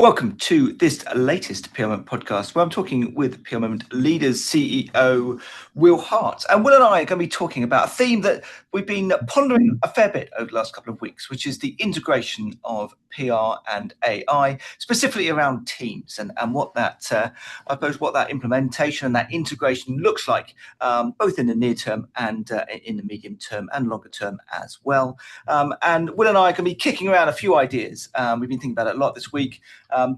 Welcome to this latest PRmoment podcast, where I'm talking with PRmoment Leaders CEO Will Hart. And Will and I are going to be talking about a theme that we've been pondering a fair bit over the last couple of weeks, which is the integration of PR and AI, specifically around teams and what that, I suppose, what that implementation and that integration looks like, both in the near term and in the medium term and longer term as well. And Will and I are going to be kicking around a few ideas. We've been thinking about it a lot this week.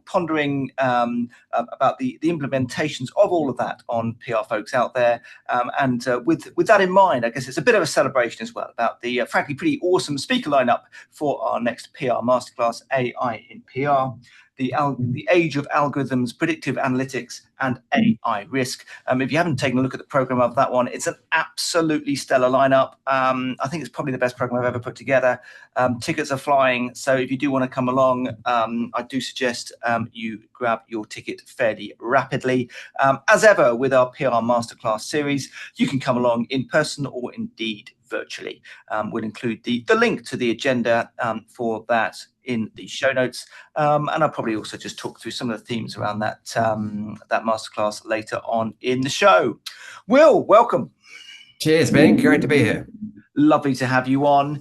Pondering about the implementations of all of that on PR folks out there. And with that in mind, I guess it's a bit of a celebration as well about the frankly pretty awesome speaker lineup for our next PR Masterclass, AI in PR. The age of algorithms, predictive analytics, and AI risk. If you haven't taken a look at the program of that one, it's an absolutely stellar lineup. I think it's probably the best program I've ever put together. Tickets are flying, so if you do want to come along, I do suggest you grab your ticket fairly rapidly. As ever with our PR Masterclass series, you can come along in person or indeed virtually. We'll include the link to the agenda for that in the show notes, and I'll probably also just talk through some of the themes around that masterclass later on in the show. Will, welcome. Cheers, Ben. Great to be here. Lovely to have you on.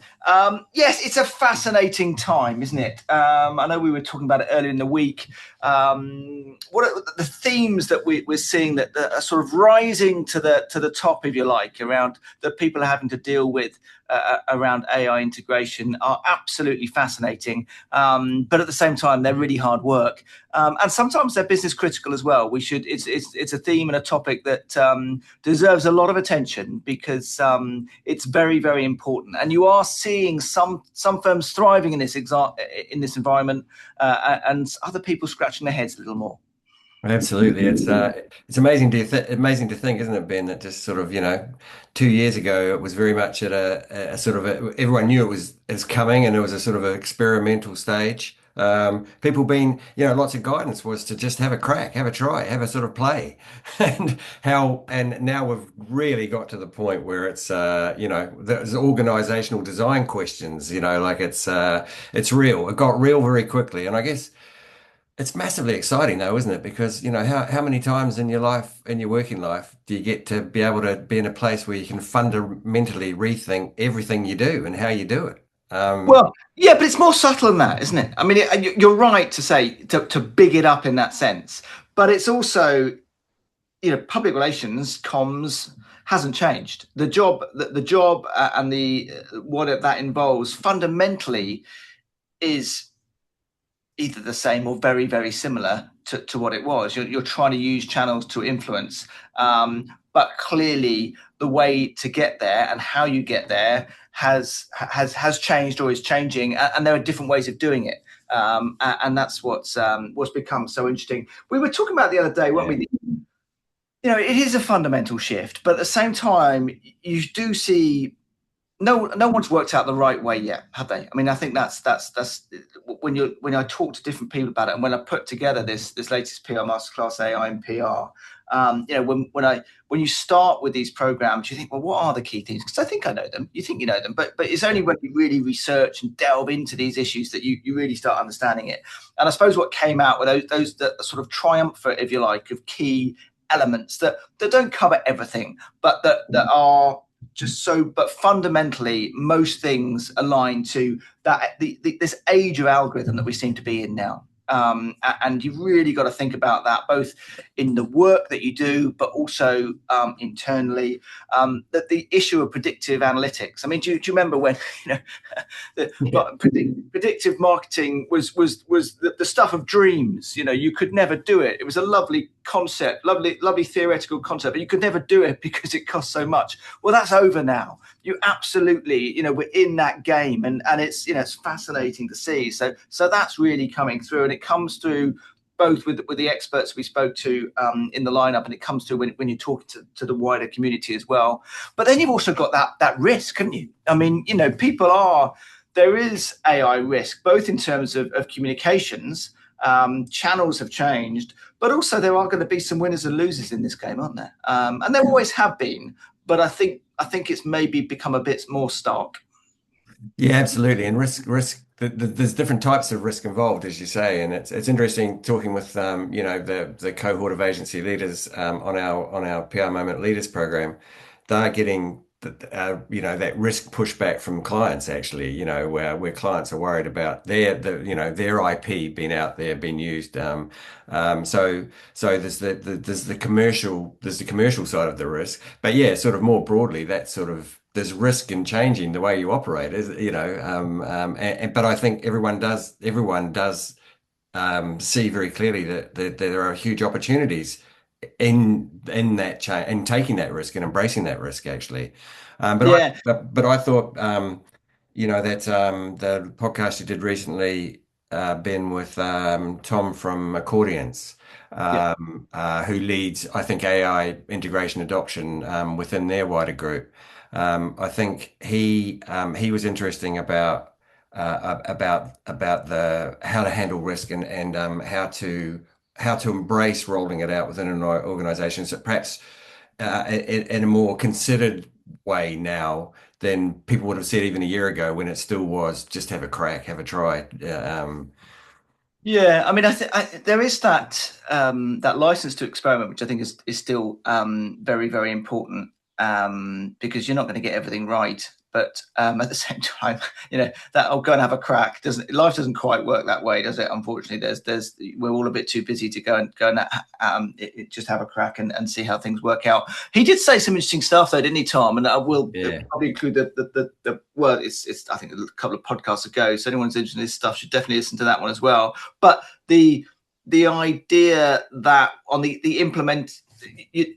Yes, it's a fascinating time, isn't it? I know we were talking about it earlier in the week. What are the themes that we're seeing that are sort of rising to the top, if you like, around that people are having to deal with around AI integration are absolutely fascinating. But at the same time, they're really hard work, and sometimes they're business critical as well. It's a theme and a topic that deserves a lot of attention because it's very, very important. And you are seeing some firms thriving in this environment, and other people scratching their heads a little more. Absolutely. It's amazing to think, isn't it, Ben, that just sort of, 2 years ago, it was very much at a sort of everyone knew it was coming, and it was a sort of an experimental stage. People being, lots of guidance was to just have a crack, have a try, have a sort of play. And now we've really got to the point where it's, there's organizational design questions, like it's real. It got real very quickly. And I guess it's massively exciting though, isn't it? Because, how many times in your life, in your working life, do you get to be able to be in a place where you can fundamentally rethink everything you do and how you do it? Well, yeah, but it's more subtle than that, isn't it? I mean, you're right to say to big it up in that sense, but it's also, public relations, comms hasn't changed. The job and what that involves fundamentally is either the same or very, very similar to what it was. You're trying to use channels to influence, but clearly the way to get there and how you get there has changed or is changing, and there are different ways of doing it, and that's what's become so interesting. We were talking about the other day, weren't we? It is a fundamental shift, but at the same time, you do see no one's worked out the right way yet, have they? I mean, I think that's when I talk to different people about it, and when I put together this latest PR Masterclass AI in PR, when you start with these programs, you think, well, what are the key themes? Because I think I know them. You think you know them, but it's only when you really research and delve into these issues that you really start understanding it. And I suppose what came out with those that sort of triumvirate, if you like, of key elements that don't cover everything, but that are just so, but fundamentally most things align to that this age of algorithm that we seem to be in now. And you've really got to think about that both in the work that you do, but also internally. That the issue of predictive analytics. I mean, do you remember when predictive marketing was the stuff of dreams? You could never do it. It was a lovely concept, lovely theoretical concept, but you could never do it because it costs so much. Well, that's over now. You absolutely, we're in that game, and it's it's fascinating to see. So that's really coming through, and it comes through both with the experts we spoke to in the lineup, and it comes through when you're talking to the wider community as well. But then you've also got that risk, haven't you? I mean, there is AI risk, both in terms of communications. Channels have changed, but also there are going to be some winners and losers in this game, aren't there? And there always have been, but I think it's maybe become a bit more stark. Yeah, absolutely. And risk there's different types of risk involved, as you say, and it's interesting talking with the cohort of agency leaders on our PRmoment Leaders program. They're getting that risk pushback from clients actually, where clients are worried about their IP being out there, being used. So there's the commercial side of the risk, but yeah, sort of more broadly, that sort of there's risk in changing the way you operate, but I think everyone does see very clearly that there are huge opportunities in that change and taking that risk and embracing that risk actually. Yeah, But I thought that the podcast you did recently, Ben, with Tom from Accordions, yeah, who leads, I think, AI integration adoption within their wider group. I think he was interesting about the how to handle risk and how to embrace rolling it out within an organization. So perhaps in a more considered way now than people would have said even a year ago when it still was just have a crack, have a try. yeah. I mean, there is that license to experiment, which I think is still very, very important, because you're not going to get everything right. But at the same time, that go and have a crack life doesn't quite work that way, does it? Unfortunately, we're all a bit too busy to go and just have a crack and see how things work out. He did say some interesting stuff though, didn't he, Tom? And I will probably include the well, it's I think a couple of podcasts ago. So anyone's interested in this stuff should definitely listen to that one as well. But the idea that on the implement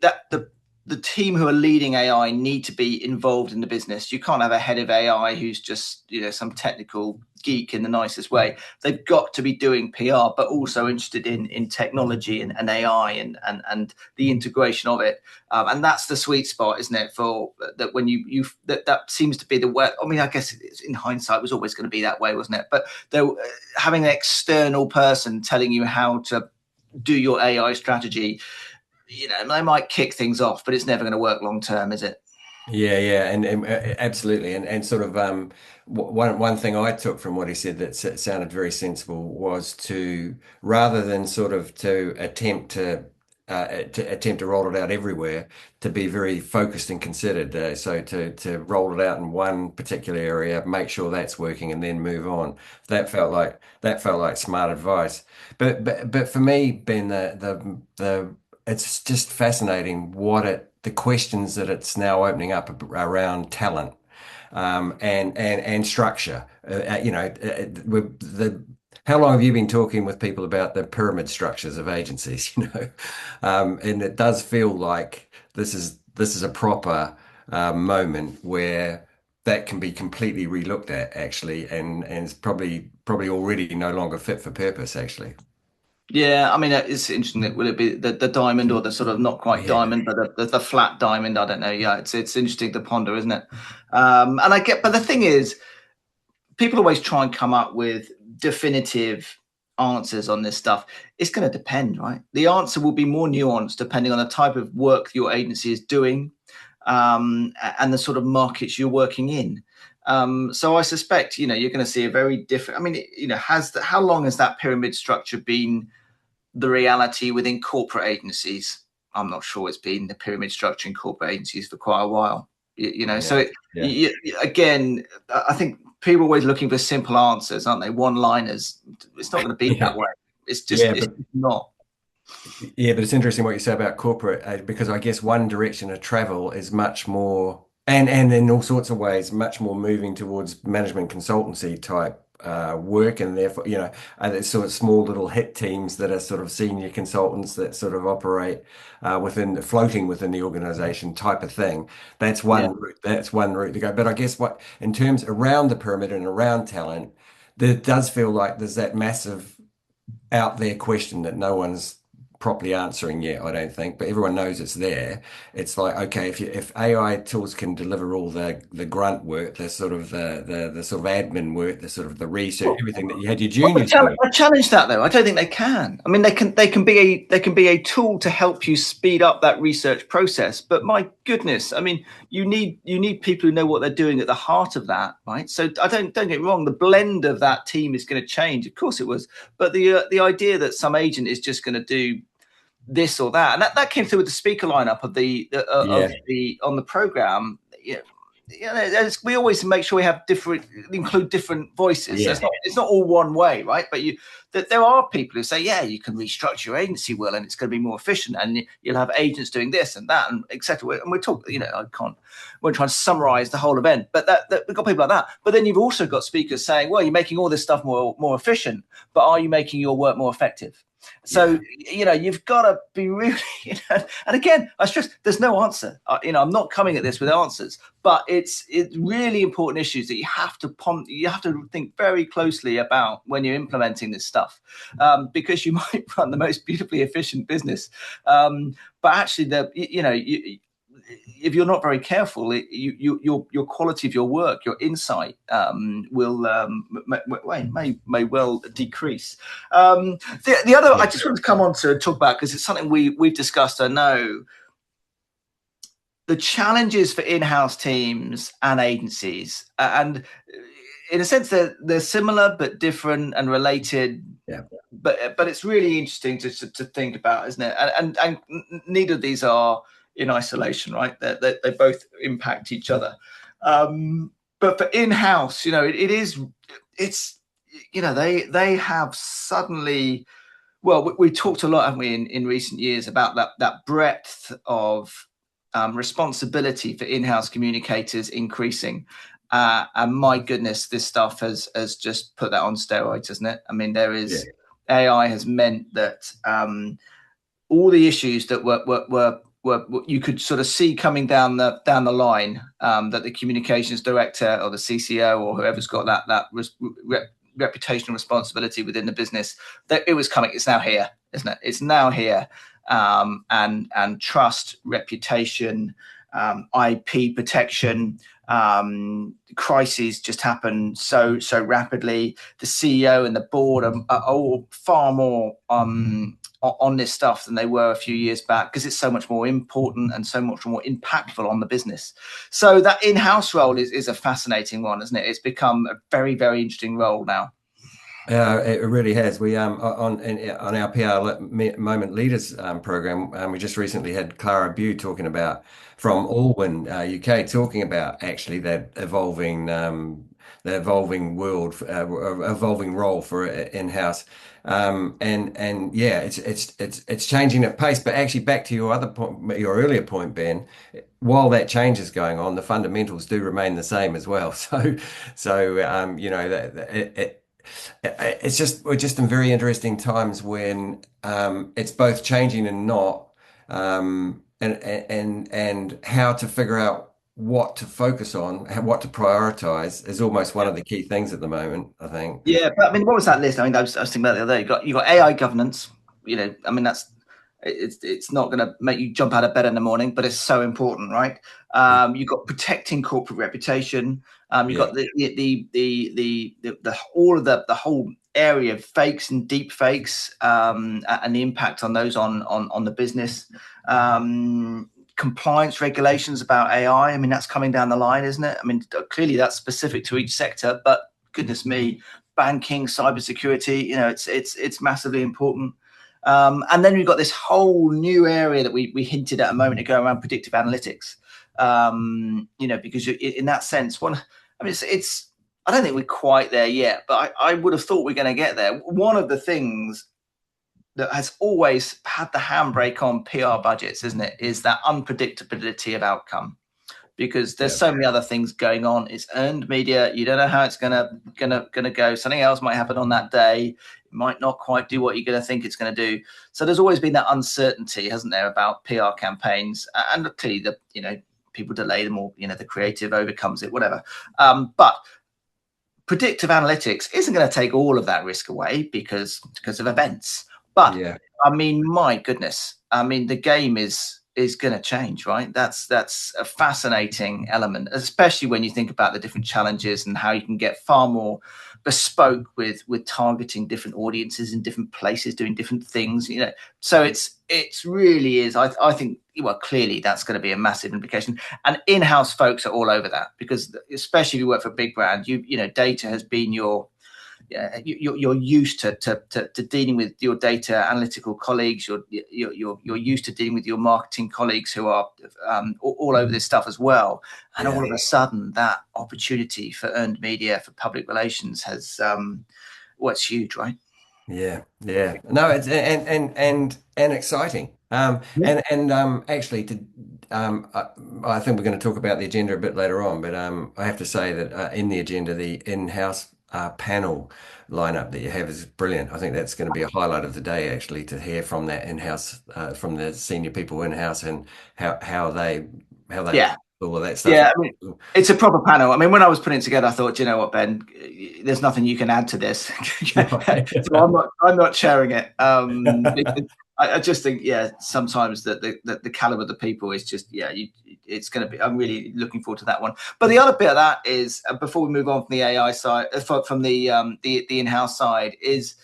that the team who are leading AI need to be involved in the business. You can't have a head of AI who's just, some technical geek in the nicest way. They've got to be doing PR, but also interested in technology and AI and the integration of it. And that's the sweet spot, isn't it? For that, when that seems to be the way. I mean, I guess in hindsight, it was always going to be that way, wasn't it? But having an external person telling you how to do your AI strategy, they might kick things off, but it's never going to work long term, is it? Yeah, and absolutely, and sort of one thing I took from what he said that sounded very sensible was to rather than sort of to attempt to roll it out everywhere, to be very focused and considered. So to roll it out in one particular area, make sure that's working, and then move on. That felt like smart advice. But for me, Ben, the it's just fascinating the questions that it's now opening up around talent, and structure. How long have you been talking with people about the pyramid structures of agencies? And it does feel like this is a proper moment where that can be completely relooked at actually, and it's probably already no longer fit for purpose actually. Yeah, I mean, it's interesting. That will it be the diamond or the sort of not quite Yeah. diamond, but the flat diamond? I don't know. Yeah, it's interesting to ponder, isn't it? But the thing is, people always try and come up with definitive answers on this stuff. It's going to depend, right? The answer will be more nuanced depending on the type of work your agency is doing, and the sort of markets you're working in. So I suspect, you're going to see a very different. I mean, how long has that pyramid structure been the reality within corporate agencies? I'm not sure it's been the pyramid structure in corporate agencies for quite a while. So Yeah. again, I think people are always looking for simple answers, aren't they? One-liners. It's not going to be that Yeah. way. It's just Yeah, it's but not. Yeah, but it's interesting what you say about corporate, because I guess one direction of travel is much more, and in all sorts of ways, much more moving towards management consultancy type work, and therefore, there's sort of small little hit teams that are sort of senior consultants that sort of operate floating within the organization type of thing. That's Yeah. one route. That's one route to go. But I guess in terms around the pyramid and around talent, there does feel like there's that massive out there question that no one's properly answering yet, I don't think, but everyone knows it's there. It's like, okay, if AI tools can deliver all the grunt work, the sort of the sort of admin work, the sort of the research, everything that you had your juniors doing. I challenge that though. I don't think they can. I mean, they can be a tool to help you speed up that research process. But my goodness, I mean, you need people who know what they're doing at the heart of that, right? So I don't get me wrong, the blend of that team is going to change. Of course it was, but the idea that some agent is just going to do this or that, and that came through with the speaker lineup of the on the program. We always make sure we have include different voices. Yeah. So it's not all one way, right? But there are people who say, yeah, you can restructure your agency, Will, and it's going to be more efficient, and you'll have agents doing this and that, and etc. And we're talking, we're trying to summarize the whole event, but that we've got people like that. But then you've also got speakers saying, well, you're making all this stuff more efficient, but are you making your work more effective? So, you've got to be really, and again, I stress there's no answer. I'm not coming at this with answers, but it's really important issues that you have to think very closely about when you're implementing this stuff, because you might run the most beautifully efficient business, but actually if you're not very careful, your quality of your work, your insight may well decrease. The other, I just want to come on to talk about, because it's something we've discussed. I know the challenges for in-house teams and agencies, and in a sense they're similar but different and related. Yeah. But it's really interesting to think about, isn't it? And neither of these are in isolation, right? They both impact each other. But for in-house, they have suddenly, well, we talked a lot, haven't we, in recent years about that breadth of responsibility for in-house communicators increasing. And my goodness, this stuff has just put that on steroids, hasn't it? I mean, AI has meant that all the issues that were you could sort of see coming down the line, that the communications director or the CCO or whoever's got that reputational responsibility within the business, that it was coming. It's now here, isn't it? It's now here, and trust, reputation, IP protection, crises just happen so rapidly. The CEO and the board are all far more on this stuff than they were a few years back, because it's so much more important and so much more impactful on the business. So that in-house role is a fascinating one, isn't it? It's become a very, very interesting role now. It really has. We on our PRmoment Leaders program, we just recently had Clara Bew talking about, from Alwyn, UK, talking about actually that evolving world, evolving role for in-house, and yeah, it's changing at pace. But actually, back to your other point, your earlier point, Ben, while that change is going on, the fundamentals do remain the same as well. We're just in very interesting times when it's both changing and not, and how to figure out what to focus on, what to prioritize is almost one of the key things at the moment, I think. Yeah, but I mean, what was that list? I mean, I was thinking about the other day. You got AI governance. I mean, it's not going to make you jump out of bed in the morning, but it's so important, right? You've got protecting corporate reputation. You've got the whole area of fakes and deep fakes, and the impact on those on the business. Compliance regulations about AI. I mean, that's coming down the line, isn't it? I mean, clearly that's specific to each sector, but goodness me, banking, cybersecurity, it's massively important. And then we've got this whole new area that we hinted at a moment ago around predictive analytics. Because in that sense, it's I don't think we're quite there yet, but I would have thought we're going to get there. One of the things that has always had the handbrake on PR budgets, isn't it, is that unpredictability of outcome, because there's so many other things going on. It's earned media. You don't know how it's gonna go. Something else might happen on that day. It might not quite do what you're going to think it's going to do. So there's always been that uncertainty, hasn't there, about PR campaigns? And clearly, people delay them, or the creative overcomes it, whatever. But predictive analytics isn't going to take all of that risk away because of events. But I mean, my goodness, the game is going to change, right? That's a fascinating element, especially when you think about the different challenges and how you can get far more bespoke with targeting different audiences in different places, doing different things. So it's really is. I think, well, clearly that's going to be a massive implication. And in-house folks are all over that, because especially if you work for a big brand, data has been you're used to dealing with your data analytical colleagues. You're used to dealing with your marketing colleagues who are all over this stuff as well. And all of a sudden, that opportunity for earned media, for public relations has it's huge, right? Yeah. No, it's and exciting. Actually, I think we're going to talk about the agenda a bit later on, but I have to say that in the agenda, the in-house panel lineup that you have is brilliant. I think that's going to be a highlight of the day, actually, to hear from that in-house, from the senior people in-house, and how they all of that stuff. Yeah, I mean, it's a proper panel. I mean, when I was putting it together, I thought, you know what, Ben, there's nothing you can add to this. So I'm not sharing it. I just think, sometimes that the caliber of the people is just, it's going to be. I'm really looking forward to that one. But the other bit of that is, before we move on from the AI side, from the in-house side, is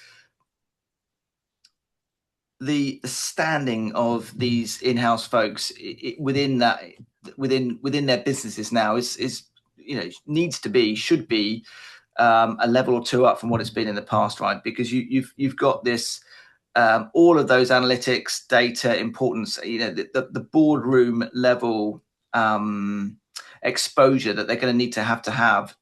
the standing of these in-house folks within their businesses now is needs to be, should be a level or two up from what it's been in the past, right? Because you've got this all of those analytics, data, importance, the boardroom level exposure that they're going to need to have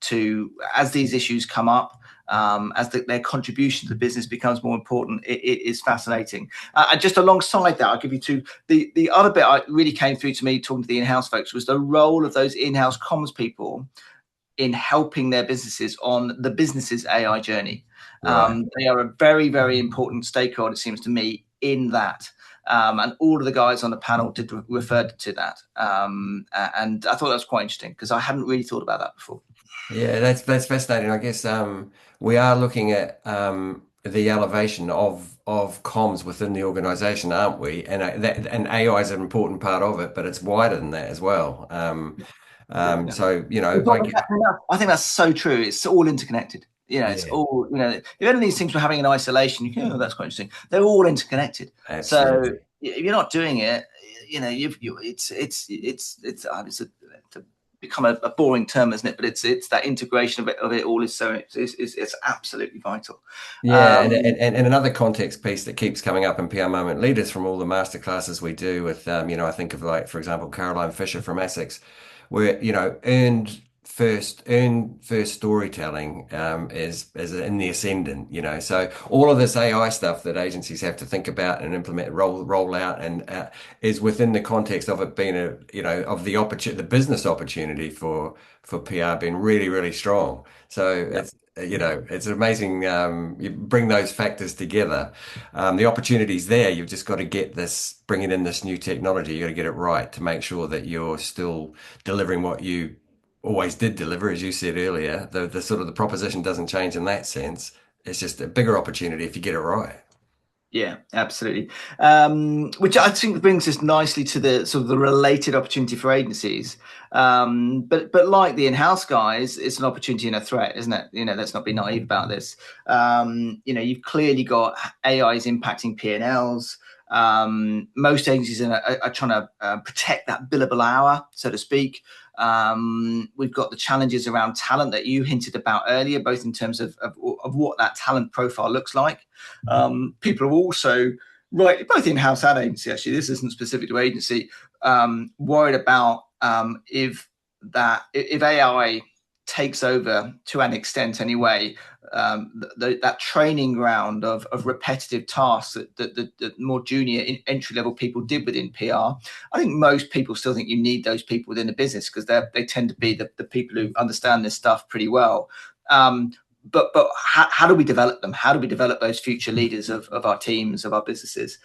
to, as these issues come up, as their contribution to the business becomes more important. It is fascinating. And just alongside that, I'll give you two. The other bit I really came through to me talking to the in-house folks was the role of those in-house comms people in helping their businesses on the business's AI journey. Right. They are a very, very important stakeholder, it seems to me, in that. And all of the guys on the panel did refer to that. And I thought that was quite interesting, because I hadn't really thought about that before. Yeah, that's fascinating. I guess we are looking at the elevation of comms within the organization, aren't we? And and AI is an important part of it, but it's wider than that as well. So I think that's so true. It's all interconnected. It's all, if any of these things were having in isolation, you go, oh, that's quite interesting. They're all interconnected. Absolutely. So if you're not doing it, it's become a boring term, isn't it? But it's that integration of it all is so it's absolutely vital. Yeah, and another context piece that keeps coming up in PRmoment Leaders from all the masterclasses we do with I think of, like, for example, Caroline Fisher from Essex, where earned first storytelling is in the ascendant. So all of this AI stuff that agencies have to think about and implement, roll out, and is within the context of it being of the opportunity, the business opportunity for PR being really, really strong. So it's amazing. You bring those factors together, the opportunity's there. You've just got to bringing in this new technology. You got to get it right to make sure that you're still delivering what you always did deliver, as you said earlier. The sort of the proposition doesn't change in that sense. It's just a bigger opportunity if you get it right. Yeah, absolutely. Which I think brings us nicely to the sort of the related opportunity for agencies. But like the in-house guys, it's an opportunity and a threat, isn't it? Let's not be naive about this. You've clearly got AIs impacting P&Ls. Most agencies are trying to protect that billable hour, so to speak. We've got the challenges around talent that you hinted about earlier, both in terms of what that talent profile looks like. People are also, right, both in-house and agency, actually, this isn't specific to agency, worried about if AI takes over, to an extent anyway, that training ground of repetitive tasks that the more junior entry-level people did within PR. I think most people still think you need those people within the business, because they tend to be the people who understand this stuff pretty well. But how do we develop them? How do we develop those future leaders of our teams, of our businesses,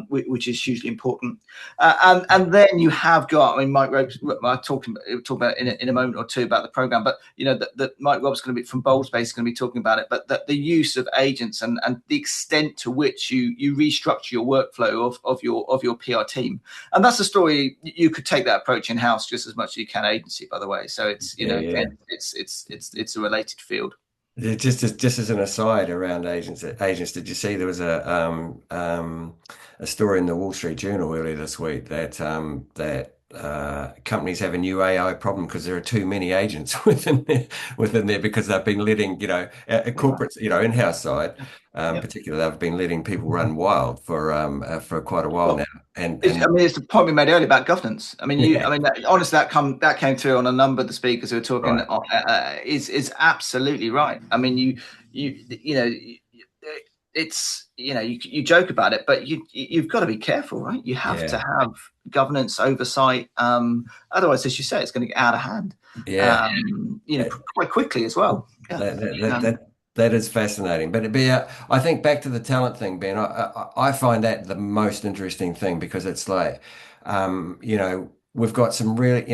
which is hugely important. And then you have got, I mean, Mike Robb's, I'll talk about it in a moment or two about the program, but that Mike Robb's going to be from Boldspace is going to be talking about it, but that the use of agents and the extent to which you restructure your workflow of your PR team. And that's a story. You could take that approach in house just as much as you can agency, by the way. So it's again, it's a related field. Just as an aside around agents, did you see there was a story in the Wall Street Journal earlier this week that companies have a new AI problem because there are too many agents within there because they've been letting, corporates, in-house side, Yeah. particularly they've been letting people run wild for quite a while now. Well, And it's the point we made earlier about governance. yeah, Honestly, that came through on a number of the speakers who were talking. right. Is absolutely right. I mean, you know, it's you joke about it, but you've got to be careful, right? You have to Yeah. have governance oversight. Otherwise, as you say, it's going to get out of hand. Yeah. Quite quickly as well. Yeah. That that that that, that is fascinating. But I think back to the talent thing, Ben. I find that the most interesting thing because it's like, we've got some really,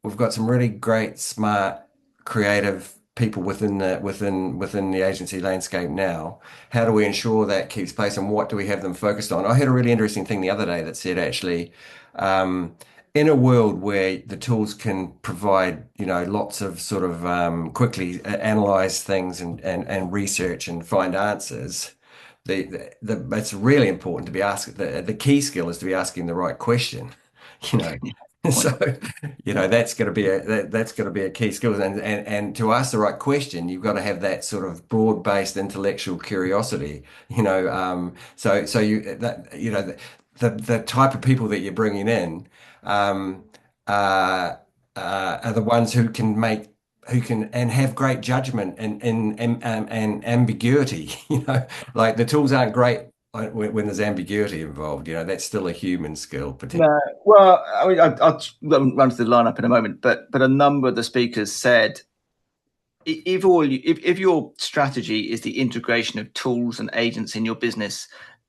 we've got some really great, smart, creative people within the agency landscape now. How do we ensure that keeps pace, and what do we have them focused on? I heard a really interesting thing the other day that said actually. Um, in a world where the tools can provide, lots of sort of quickly analyze things and research and find answers, it's really important to be asked. The key skill is to be asking the right question, you know. Point. So, that's going to be that's going to be a key skill, and to ask the right question, you've got to have that sort of broad-based intellectual curiosity, so the type of people that you're bringing in um, uh, are the ones who can and have great judgment and ambiguity. Like the tools aren't great when there's ambiguity involved. That's still a human skill, particularly. No, well, I mean, I'll run to the lineup in a moment, but a number of the speakers said if your strategy is the integration of tools and agents in your business,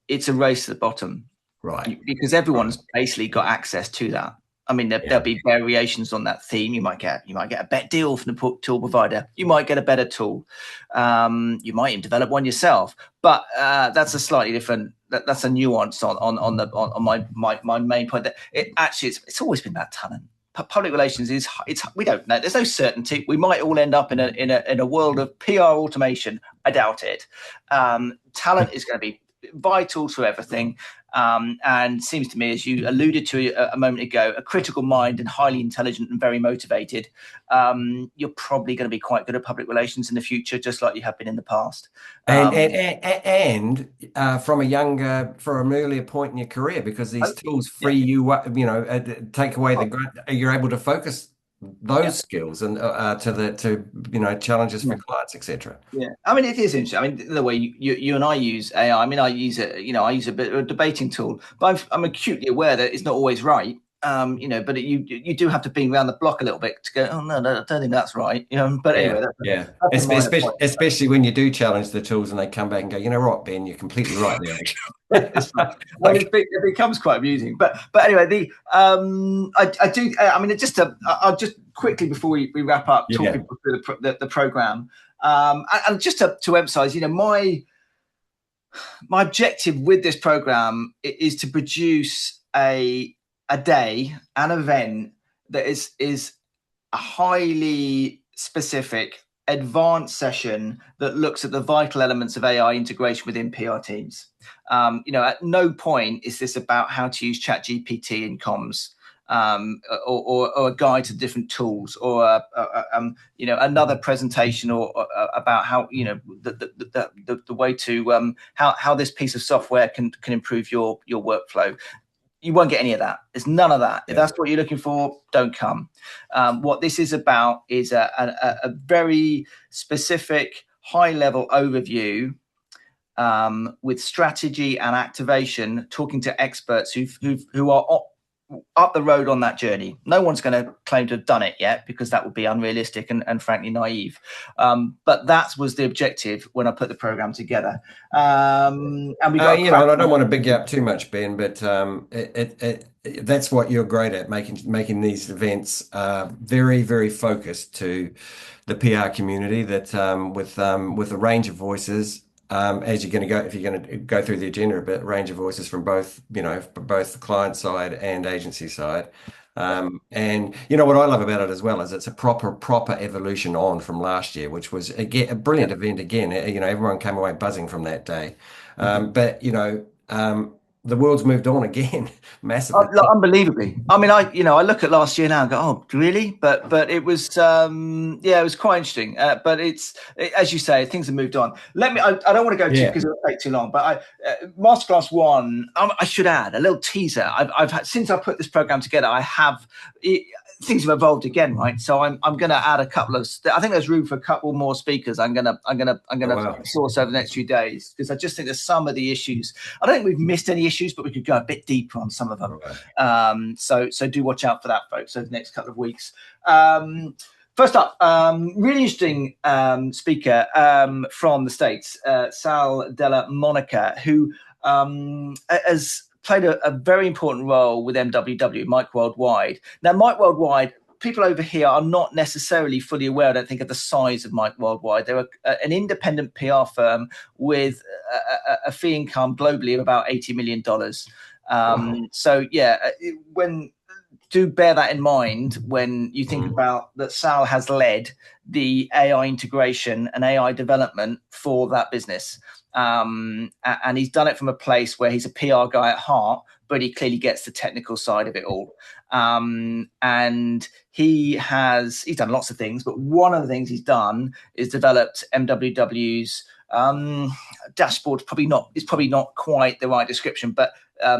it's a race to the bottom Right. because everyone's basically got access to that. I mean, there'll be variations on that theme. You might get a better deal from the tool provider. You might get a better tool. You might even develop one yourself. But that's a slightly different. That's a nuance on my main point. That it's always been about talent. Public relations we don't know. There's no certainty. We might all end up in a world of PR automation. I doubt it. Talent is going to be vital to everything. And seems to me, as you alluded to a moment ago, a critical mind and highly intelligent and very motivated, you're probably going to be quite good at public relations in the future, just like you have been in the past. From an earlier point in your career, because these tools Yeah, free you up, take away you're able to focus yeah. those skills and challenges for clients, etc. Yeah, I mean, it is interesting. I mean, the way you and I use AI. I mean, I use it. I use a bit of a debating tool, but I'm acutely aware that it's not always right. But you do have to bing around the block a little bit to go. Oh no, I don't think that's right. But Yeah, anyway, yeah. that's a minor point. Especially when you do challenge the tools and they come back and go, you know what, Ben, you're completely right there, actually. It's well, Like, it becomes quite amusing. But anyway, I do. I mean, I'll just quickly before we wrap up, talk yeah, people through the program. And just to emphasize, my objective with this program is to produce a day, an event that is a highly specific, advanced session that looks at the vital elements of AI integration within PR teams. At no point is this about how to use ChatGPT in comms. Or a guide to different tools, or another presentation, or about how the way to how this piece of software can improve your workflow. You won't get any of that. There's none of that. If that's what you're looking for, don't come. What this is about is a very specific, high-level overview with strategy and activation, talking to experts who are up the road on that journey. No one's going to claim to have done it yet because that would be unrealistic and frankly naive. But that was the objective when I put the program together. And we got and I don't want to big you up too much, Ben, but that's what you're great at, making these events very, very focused to the PR community. That with a range of voices. As you're going to go, if you're going to go through the agenda a bit, range of voices from both, both the client side and agency side. And you know what I love about it as well is it's a proper evolution on from last year, which was again a brilliant event again. You know, everyone came away buzzing from that day. But you know, the world's moved on again massively. Unbelievably. I mean, I look at last year now and go, oh, really? But it was, it was quite interesting. But as you say, things have moved on. I don't want to go too, Yeah. because it'll take too long. But Masterclass One, I should add a little teaser. I've had, since I put this program together, things have evolved again, right? So I'm going to add a couple of. I think there's room for a couple more speakers. I'm going to source over the next few days, because I just think there's some of the issues. I don't think we've missed any issues, but we could go a bit deeper on some of them. Right. So do watch out for that, folks, over the next couple of weeks. First up, really interesting speaker from the States, Sal Della Monica, who has played a very important role with MWW, Mike Worldwide. Now, Mike Worldwide, people over here are not necessarily fully aware, I don't think, of the size of Mike Worldwide. They're an independent PR firm with a fee income globally of about $80 million. Wow. So, yeah, do bear that in mind when you think about that. Sal has led the AI integration and AI development for that business. And he's done it from a place where he's a PR guy at heart, but he clearly gets the technical side of it all. And he's done lots of things, but one of the things he's done is developed MWW's dashboard. It's probably not quite the right description, but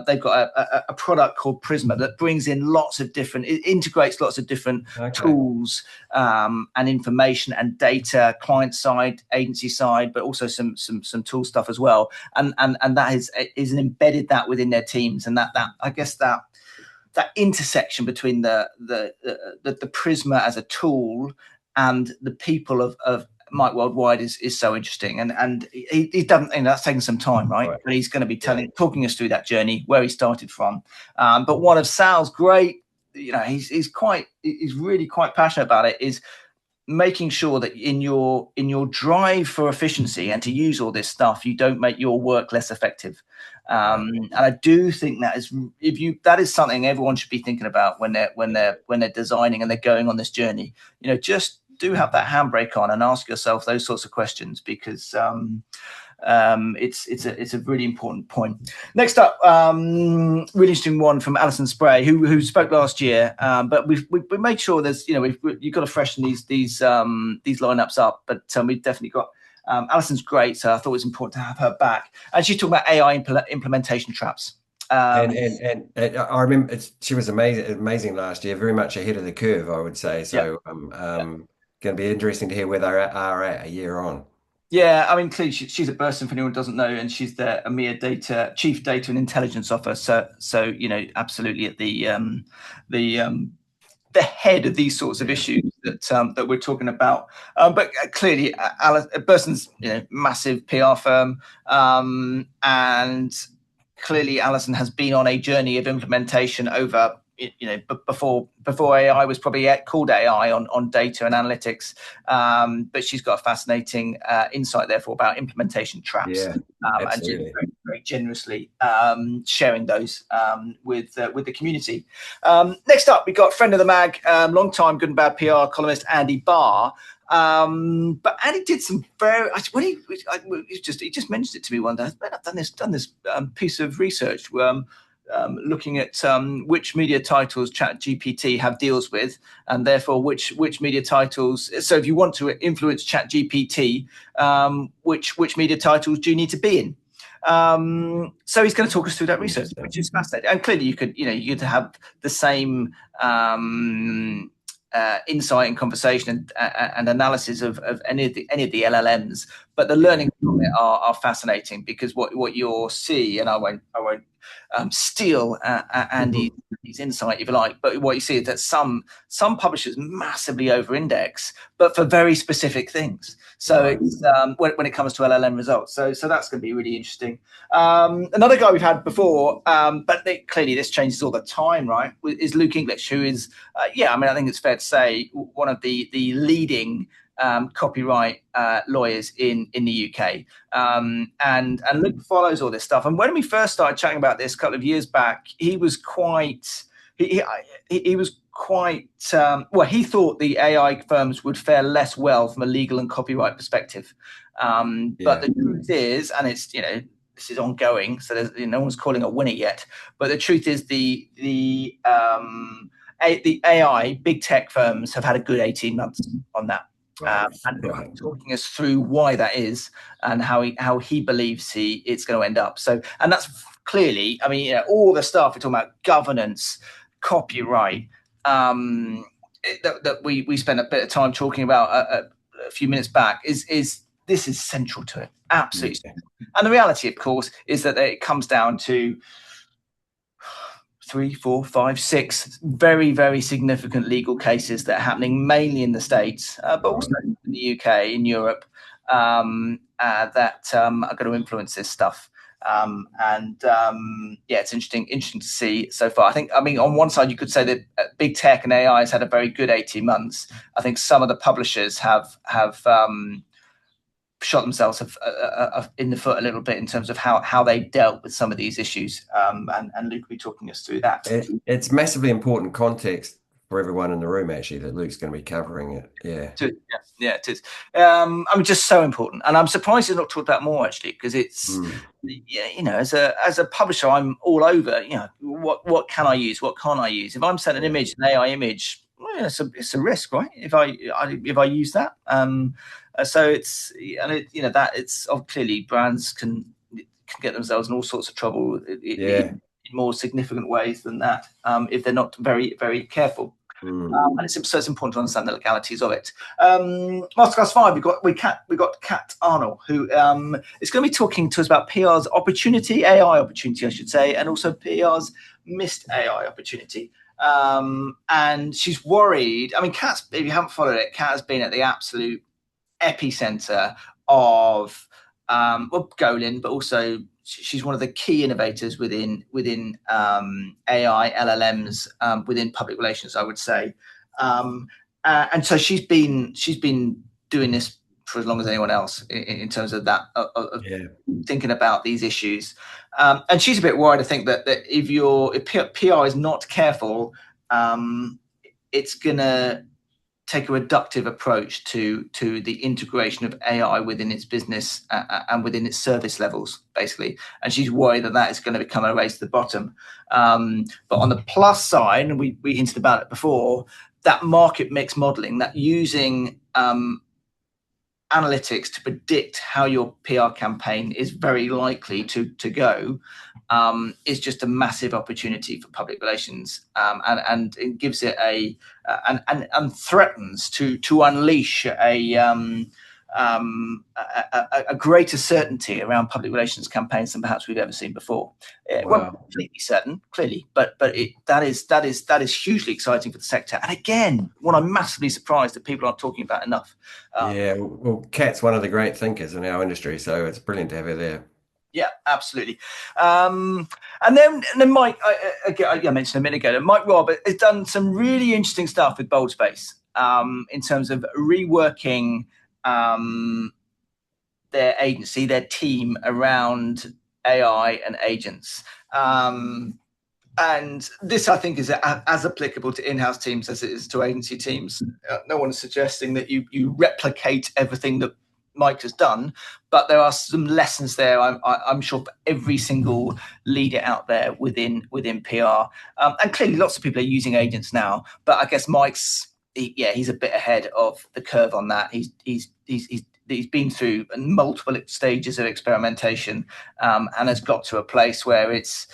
they've got a product called Prisma that brings in it integrates lots of different tools and information and data, client side, agency side, but also some tool stuff as well. And that is embedded that within their teams, and that I guess that intersection between the Prisma as a tool and the people of Mike Worldwide is so interesting, and he's done. That's taken some time, right? But he's going to be talking us through that journey, where he started from. But one of Sal's great, he's really quite passionate about it, is making sure that in your drive for efficiency and to use all this stuff, you don't make your work less effective. And I do think that is something everyone should be thinking about when they're designing and they're going on this journey. Just do have that handbrake on and ask yourself those sorts of questions, because it's a really important point. Next up, really interesting one from Alison Spray, who spoke last year, but we made sure there's you've got to freshen these lineups up, but we've definitely got. Alison's great, so I thought it was important to have her back, and she's talking about AI implementation traps. And I remember she was amazing last year, very much ahead of the curve, I would say. So going to be interesting to hear where they are at a year on. Yeah, I mean, clearly she's at Burson, for anyone who doesn't know, and she's the EMEA Chief Data and Intelligence Officer. So absolutely at the head of these sorts of issues that we're talking about. But clearly, Burson's massive PR firm, and clearly Alison has been on a journey of implementation over. Before AI was probably called AI on data and analytics, but she's got a fascinating insight, therefore, about implementation traps, and she's very, very generously sharing those with the community. Next up, we got friend of the mag, long-time Good and Bad PR columnist Andy Barr. But Andy did some he just mentioned it to me one day. I've done this piece of research. Looking at which media titles ChatGPT have deals with, and therefore which media titles. So if you want to influence ChatGPT, which media titles do you need to be in? So he's going to talk us through that research, which is fascinating. And clearly, you could have the same insight and conversation and analysis of any of the LLMs, but the learnings from it are fascinating, because what you'll see, and I won't steal Andy's insight, if you like, but what you see is that some publishers massively over-index, but for very specific things. So it's when it comes to LLM results. So that's going to be really interesting. Another guy we've had before, but clearly this changes all the time, right? Is Luke English, who is, I think it's fair to say, one of the leading copyright lawyers in the UK, and Luke follows all this stuff. And when we first started chatting about this a couple of years back, he was quite he was quite well. He thought the AI firms would fare less well from a legal and copyright perspective. But the truth is, and it's this is ongoing, so there's, no one's calling a winner yet. But the truth is, the AI big tech firms have had a good 18 months on that. And talking us through why that is and how he believes it's going to end up. So, and that's clearly, I mean, all the stuff we're talking about, governance, copyright, that we spent a bit of time talking about a few minutes back is this is central to it, absolutely. Yeah. And the reality, of course, is that it comes down to 3, 4, 5, 6 very, very significant legal cases that are happening mainly in the States, but also in the UK, in Europe, that are going to influence this stuff. It's interesting to see so far. I mean, on one side, you could say that big tech and AI has had a very good 18 months. I think some of the publishers have shot themselves in the foot a little bit in terms of how they dealt with some of these issues. And Luke will be talking us through that. It's massively important context for everyone in the room, actually, that Luke's going to be covering it. Yeah, it is. I mean, just so important. And I'm surprised he's not talked about more, actually, because it's, as a publisher, I'm all over, what can I use? What can't I use? If I'm sending an image, an AI image, it's a risk, right? If I use that. So it's, it's clearly brands can get themselves in all sorts of trouble in more significant ways than that if they're not very, very careful. And it's important to understand the legalities of it. Masterclass 5, we got Kat Arnold, who is going to be talking to us about PR's opportunity, AI opportunity, I should say, and also PR's missed AI opportunity. And she's worried. I mean, Kat, if you haven't followed it, Kat has been at the absolute epicenter of Golin, but also she's one of the key innovators within AI, LLMs, within public relations, I would say. And so she's been doing this for as long as anyone else in terms of that, of thinking about these issues. And she's a bit worried, I think, that if PR is not careful, it's going to take a reductive approach to the integration of AI within its business and within its service levels, basically. And she's worried that is going to become a race to the bottom. But on the plus side, and we hinted about it before, that market mix modeling, that using analytics to predict how your PR campaign is very likely to go, is just a massive opportunity for public relations, and it gives it and threatens to unleash a greater certainty around public relations campaigns than perhaps we've ever seen before. It won't be completely certain, clearly, but that is hugely exciting for the sector. And again, one I'm massively surprised that people aren't talking about enough. Well, Kat's one of the great thinkers in our industry, so it's brilliant to have her there. Yeah, absolutely. And then Mike, I mentioned a minute ago, that Mike Robb has done some really interesting stuff with Bold Space in terms of reworking their agency, their team around AI and agents. And this, I think, is as applicable to in-house teams as it is to agency teams. No one's suggesting that you replicate everything that Mike has done, but there are some lessons there, I'm sure, for every single leader out there within PR. And clearly lots of people are using agents now, but I guess he's a bit ahead of the curve on that. He's been through multiple stages of experimentation, and has got to a place where it's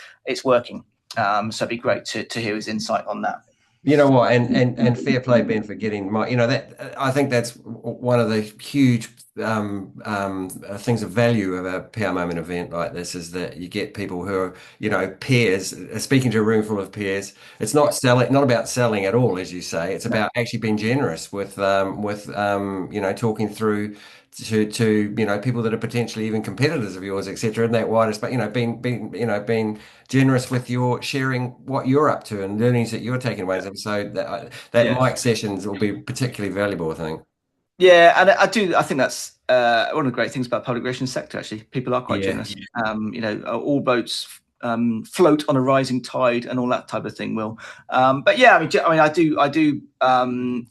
working. So it'd be great to hear his insight on that. You know what, and fair play, Ben, for getting Mike. That I think that's one of the huge things of value of a PRmoment event like this, is that you get people who are, peers, speaking to a room full of peers. It's not about selling at all, as you say. It's about actually being generous with talking through to people that are potentially even competitors of yours, etc. In that wider space, being generous with your sharing what you're up to and learnings that you're taking away. So that Mike sessions will be particularly valuable, I think. Yeah, and I think that's one of the great things about the public relations sector. Actually, people are quite generous. All boats float on a rising tide and all that type of thing, Will. But yeah, I do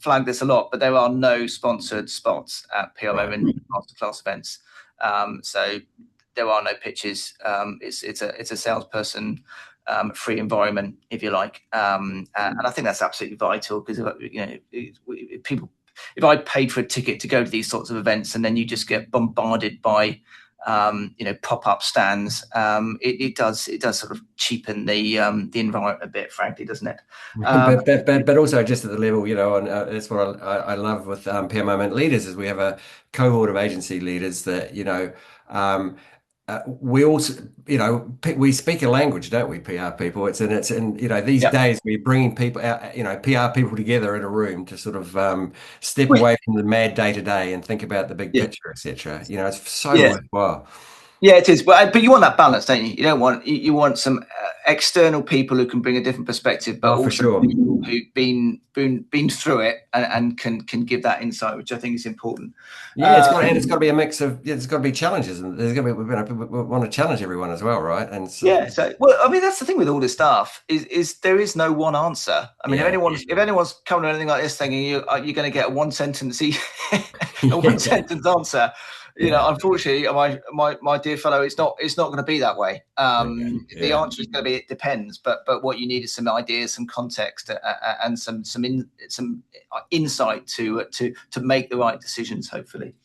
flag this a lot, but there are no sponsored spots at PRmoment masterclass events. So there are no pitches. It's a salesperson free environment, if you like, and I think that's absolutely vital, because if I paid for a ticket to go to these sorts of events and then you just get bombarded by pop-up stands, it does sort of cheapen the environment a bit, frankly, doesn't it? But also just at the level, and that's what I love with PRmoment Leaders, is we have a cohort of agency leaders that, we also, we speak a language, don't we, PR people? It's in these days we're bringing people out, PR people together in a room to sort of step away from the mad day to day and think about the big picture, etc. It's so worthwhile. Yeah, it is. But you want that balance, don't you? You want some external people who can bring a different perspective, but also for sure, people who've been through it and can give that insight, which I think is important. Yeah, it's got to be a mix of. There's got to be challenges, and there's got to be. We want to challenge everyone as well, right? And so, that's the thing with all this stuff is there is no one answer. I mean, if anyone's coming to anything like this thinking you're going to get a one sentence answer. Unfortunately, my dear fellow, it's not going to be that way. The answer is going to be it depends, but what you need is some ideas, some context, and some insight to make the right decisions, hopefully.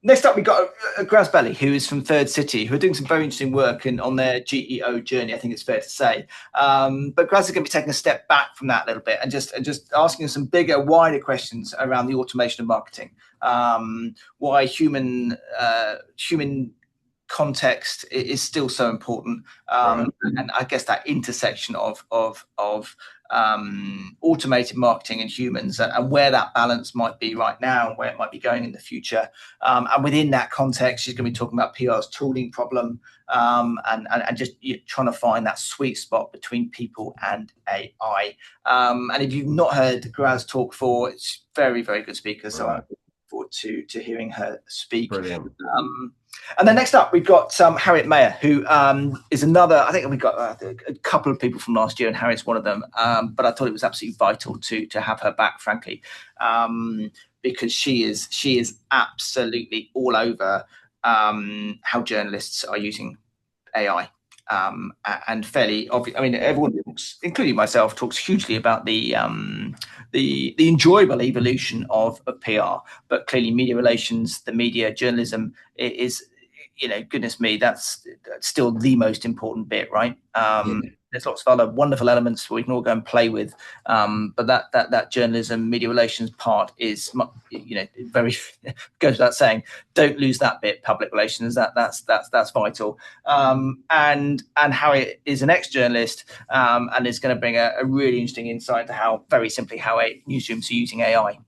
Next up, we've got Graz Belli, who is from Third City, who are doing some very interesting work on their GEO journey, I think it's fair to say. But Graz is going to be taking a step back from that a little bit and just asking some bigger, wider questions around the automation of marketing. Why human context is still so important, and I guess that intersection of automated marketing and humans, and where that balance might be right now and where it might be going in the future. And within that context, she's going to be talking about PR's tooling problem, and just trying to find that sweet spot between people and AI. And if you've not heard Graz talk before, it's very, very good speaker. So I'm looking forward to hearing her speak. Brilliant. And then next up, we've got Harriet Mayer, who is another. I think we've got a couple of people from last year, and Harriet's one of them. But I thought it was absolutely vital to have her back, frankly, because she is absolutely all over how journalists are using AI. And fairly obvious. I mean, everyone, including myself, talks hugely about the enjoyable evolution of PR, but clearly media relations, the media journalism is, goodness me, that's still the most important bit, right? There's lots of other wonderful elements we can all go and play with, but that journalism, media relations part is, very goes without saying. Don't lose that bit. Public relations, that's vital. And Harriet is an ex-journalist, and is going to bring a really interesting insight to how newsrooms are using AI,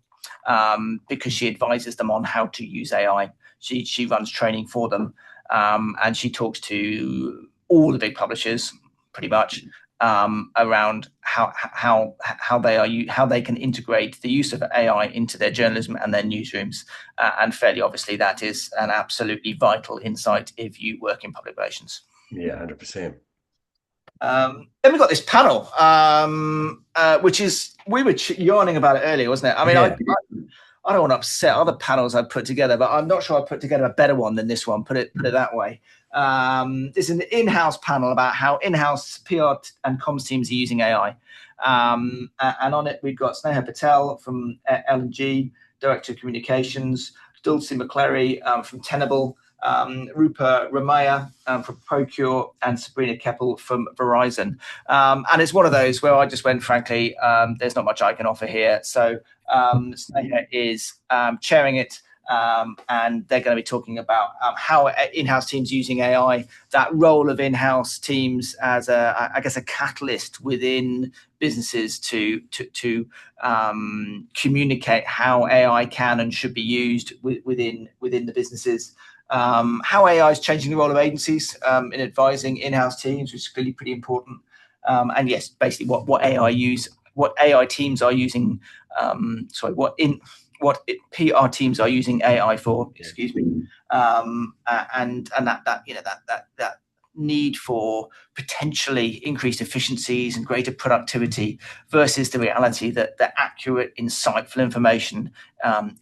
because she advises them on how to use AI. She runs training for them, and she talks to all the big publishers, pretty much, around how they can integrate the use of AI into their journalism and their newsrooms, and fairly obviously that is an absolutely vital insight if you work in public relations. 100%. Then we've got this panel, which is, we were yarning about it earlier, wasn't it? I mean, I don't want to upset other panels I've put together, but I'm not sure I put together a better one than this one. Put it that way. This is an in-house panel about how in-house PR and comms teams are using AI. And on it, we've got Sneha Patel from L&G, Director of Communications, Dulcie McCleary from Tenable, Rupa Ramaya from Procure, and Sabrina Keppel from Verizon. And it's one of those where I just went, frankly, there's not much I can offer here. So Sneha is chairing it. And they're going to be talking about how in-house teams using AI, that role of in-house teams as a catalyst within businesses to communicate how AI can and should be used within the businesses. How AI is changing the role of agencies in advising in-house teams, which is clearly pretty important. And yes, basically what AI teams are using. What PR teams are using AI for, excuse me, and that need for potentially increased efficiencies and greater productivity versus the reality that the accurate, insightful information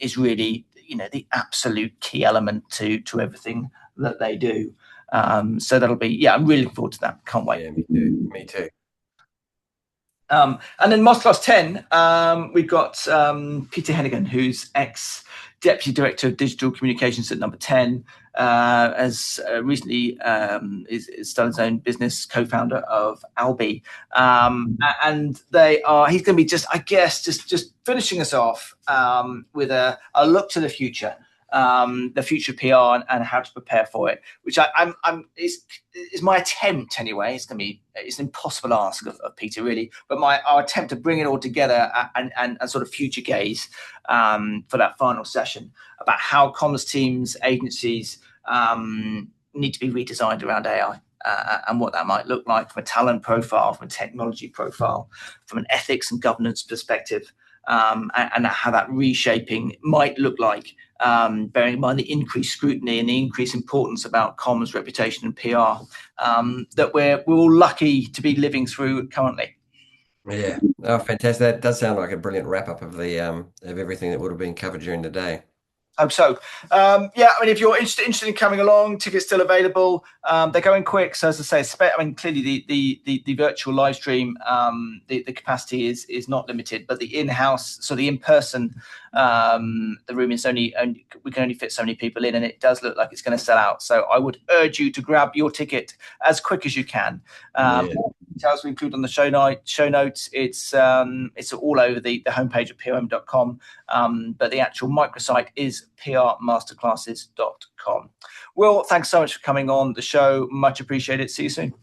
is really, the absolute key element to everything that they do. So that'll be, I'm really looking forward to that. Can't wait. Yeah, me too. Me too. And then Masterclass 10, we've got Peter Hennigan, who's ex-Deputy Director of Digital Communications at Number 10, has recently is started his own business, co-founder of Albi. And he's going to be just finishing us off with a look to the future. The future of PR and how to prepare for it, which is my attempt anyway. It's an impossible ask of Peter, really, but our attempt to bring it all together and sort of future gaze for that final session about how comms teams, agencies need to be redesigned around AI. And what that might look like from a talent profile, from a technology profile, from an ethics and governance perspective. And how that reshaping might look like, bearing in mind the increased scrutiny and the increased importance about comms, reputation, and PR that we're all lucky to be living through currently. Yeah. Oh, fantastic. That does sound like a brilliant wrap up of the of everything that would have been covered during the day. Hope so. If you're interested in coming along, tickets still available. They're going quick. So as I say, clearly the virtual live stream, the capacity is not limited, but the in-house, so the in-person, the room is only we can only fit so many people in, and it does look like it's going to sell out. So I would urge you to grab your ticket as quick as you can. Details we include on the show notes. It's all over the homepage at PRmoment.com. But the actual microsite is PRmasterclasses.com. Will, thanks so much for coming on the show. Much appreciated. See you soon.